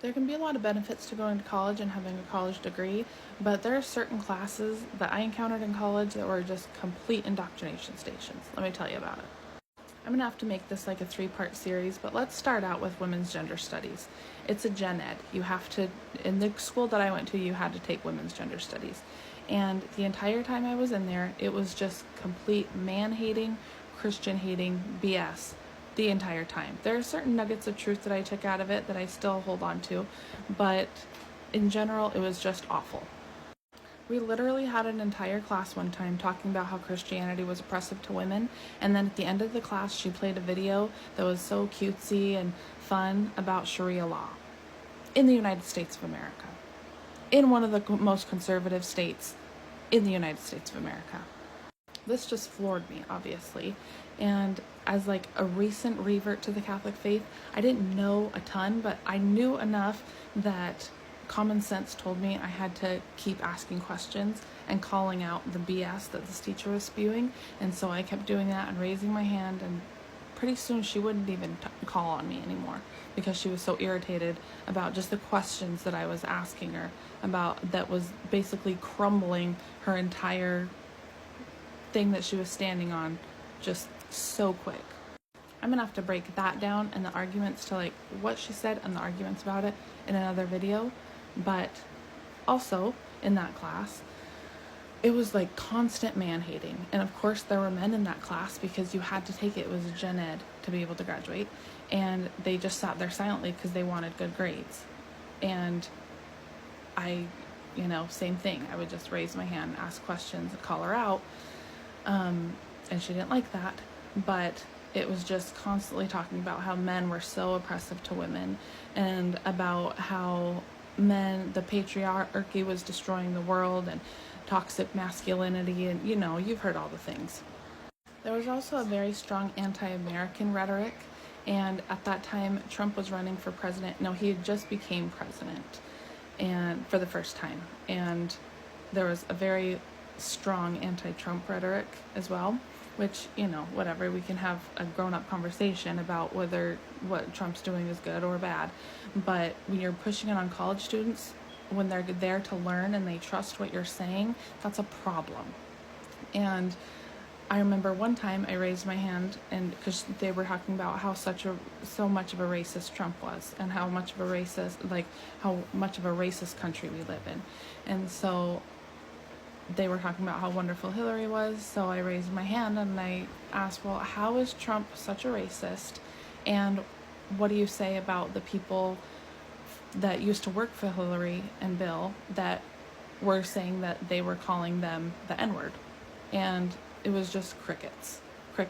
There can be a lot of benefits to going to college and having a college degree, but there are certain classes that I encountered in college that were just complete indoctrination stations. Let me tell you about it. I'm going to have to make this like a 3-part series, but let's start out with women's gender studies. It's a gen ed. You have to, in the school that I went to, you had to take women's gender studies. And the entire time I was in there, it was just complete man-hating, Christian-hating BS the entire time. There are certain nuggets of truth that I took out of it that I still hold on to, but in general, it was just awful. We literally had an entire class one time talking about how Christianity was oppressive to women, and then at the end of the class, she played a video that was so cutesy and fun about Sharia law in the United States of America, in one of the most conservative states in the United States of America. This just floored me, obviously, and as like a recent revert to the Catholic faith, I didn't know a ton, but I knew enough that common sense told me I had to keep asking questions and calling out the BS that this teacher was spewing, and so I kept doing that and raising my hand, and pretty soon she wouldn't even call on me anymore because she was so irritated about just the questions that I was asking her about that was basically crumbling her entire thing that she was standing on just so quick. I'm gonna have to break that down and the arguments to like what she said and the arguments about it in another video. But also in that class, it was like constant man-hating. And of course there were men in that class because you had to take it. It was a gen ed to be able to graduate. And they just sat there silently because they wanted good grades. And I, same thing. I would just raise my hand, ask questions, call her out. And she didn't like that. But it was just constantly talking about how men were so oppressive to women and about how the patriarchy was destroying the world and toxic masculinity, and you've heard all the things. There was also a very strong anti-American rhetoric, and at that time Trump was running for president. No, he had just became president, and for the first time, and there was a very strong anti-Trump rhetoric as well, which, whatever, we can have a grown-up conversation about whether what Trump's doing is good or bad. But when you're pushing it on college students, when they're there to learn and they trust what you're saying, that's a problem. And I remember one time I raised my hand, and because they were talking about how so much of a racist Trump was, and how much of a racist country we live in. And so they were talking about how wonderful Hillary was, so I raised my hand and I asked, well, how is Trump such a racist? And what do you say about the people that used to work for Hillary and Bill that were saying that they were calling them the N-word? And it was just crickets. It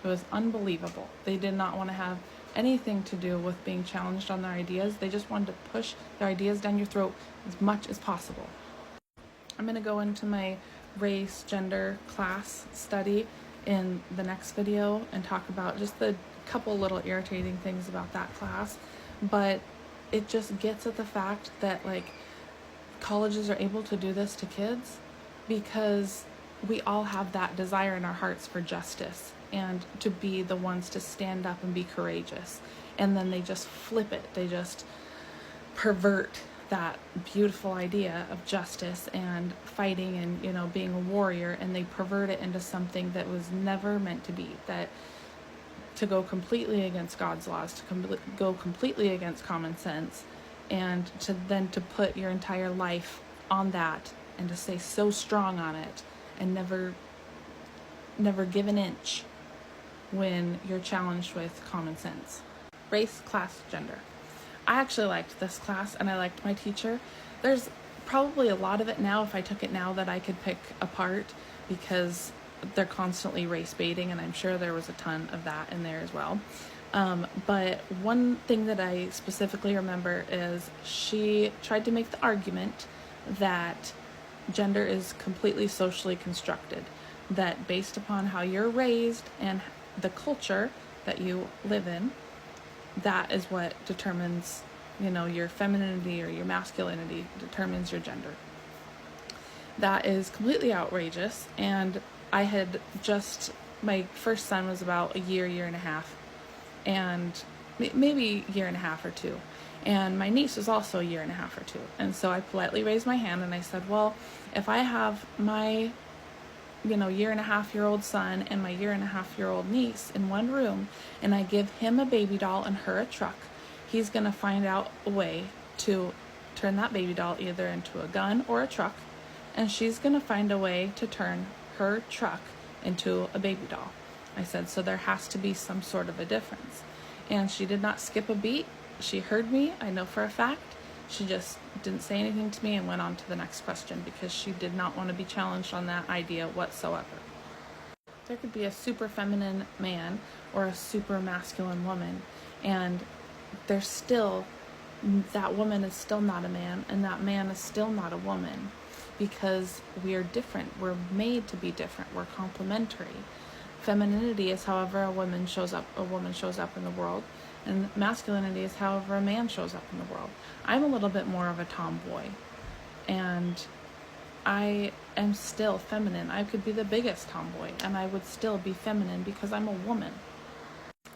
was unbelievable. They did not want to have anything to do with being challenged on their ideas. They just wanted to push their ideas down your throat as much as possible. I'm going to go into my race, gender, class study in the next video and talk about just the couple little irritating things about that class. But it just gets at the fact that colleges are able to do this to kids because we all have that desire in our hearts for justice and to be the ones to stand up and be courageous. And then they just flip it. They just pervert that beautiful idea of justice and fighting and being a warrior, and they pervert it into something that was never meant to be, that to go completely against God's laws, to go completely against common sense, and to put your entire life on that and to stay so strong on it and never give an inch when you're challenged with common sense. Race, class, gender. I actually liked this class and I liked my teacher. There's probably a lot of it now, if I took it now, that I could pick apart because they're constantly race baiting, and I'm sure there was a ton of that in there as well. But one thing that I specifically remember is she tried to make the argument that gender is completely socially constructed, that based upon how you're raised and the culture that you live in, that is what determines, your femininity or your masculinity, determines your gender. That is completely outrageous. And I had my first son was about a year and a half, and maybe a year and a half or two. And my niece was also a year and a half or two. And so I politely raised my hand and I said, well, if I have my year and a half year old son and my year and a half year old niece in one room, and I give him a baby doll and her a truck, he's going to find out a way to turn that baby doll either into a gun or a truck, and she's going to find a way to turn her truck into a baby doll. I said, so there has to be some sort of a difference. And she did not skip a beat. She heard me, I know for a fact. She just didn't say anything to me and went on to the next question because she did not want to be challenged on that idea whatsoever. There could be a super feminine man or a super masculine woman, and there's still, that woman is still not a man and that man is still not a woman, because we are different. We're made to be different. We're complementary. Femininity is however a woman shows up in the world, and masculinity is however a man shows up in the world. I'm a little bit more of a tomboy, and I am still feminine. I could be the biggest tomboy and I would still be feminine because I'm a woman.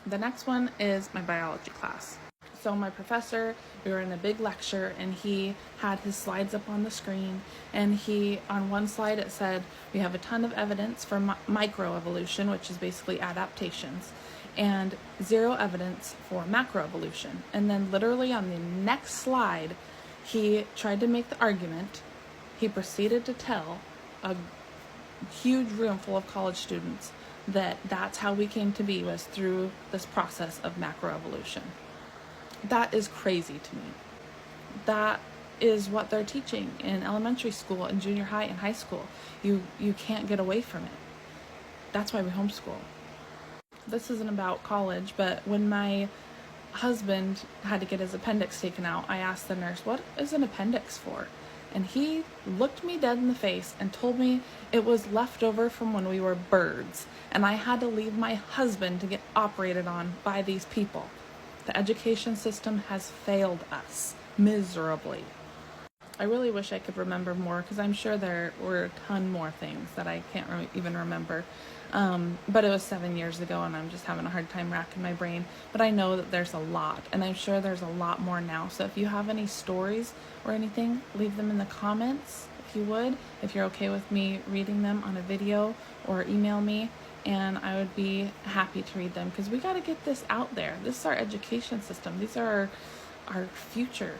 The next one is my biology class. So my professor, we were in a big lecture, and he had his slides up on the screen, and on one slide it said, we have a ton of evidence for microevolution, which is basically adaptations, and zero evidence for macroevolution. And then literally on the next slide, he tried to make the argument. He proceeded to tell a huge room full of college students that that's how we came to be, was through this process of macroevolution. That is crazy to me. That is what they're teaching in elementary school and junior high and high school. You can't get away from it. That's why we homeschool. This isn't about college, but when my husband had to get his appendix taken out, I asked the nurse, what is an appendix for? And he looked me dead in the face and told me it was left over from when we were birds, and I had to leave my husband to get operated on by these people. The education system has failed us miserably. I really wish I could remember more, because I'm sure there were a ton more things that I can't even remember. But it was 7 years ago, and I'm just having a hard time racking my brain. But I know that there's a lot, and I'm sure there's a lot more now. So if you have any stories or anything, leave them in the comments, if you would. If you're okay with me reading them on a video, or email me, and I would be happy to read them, because we got to get this out there. This is our education system. These are our future.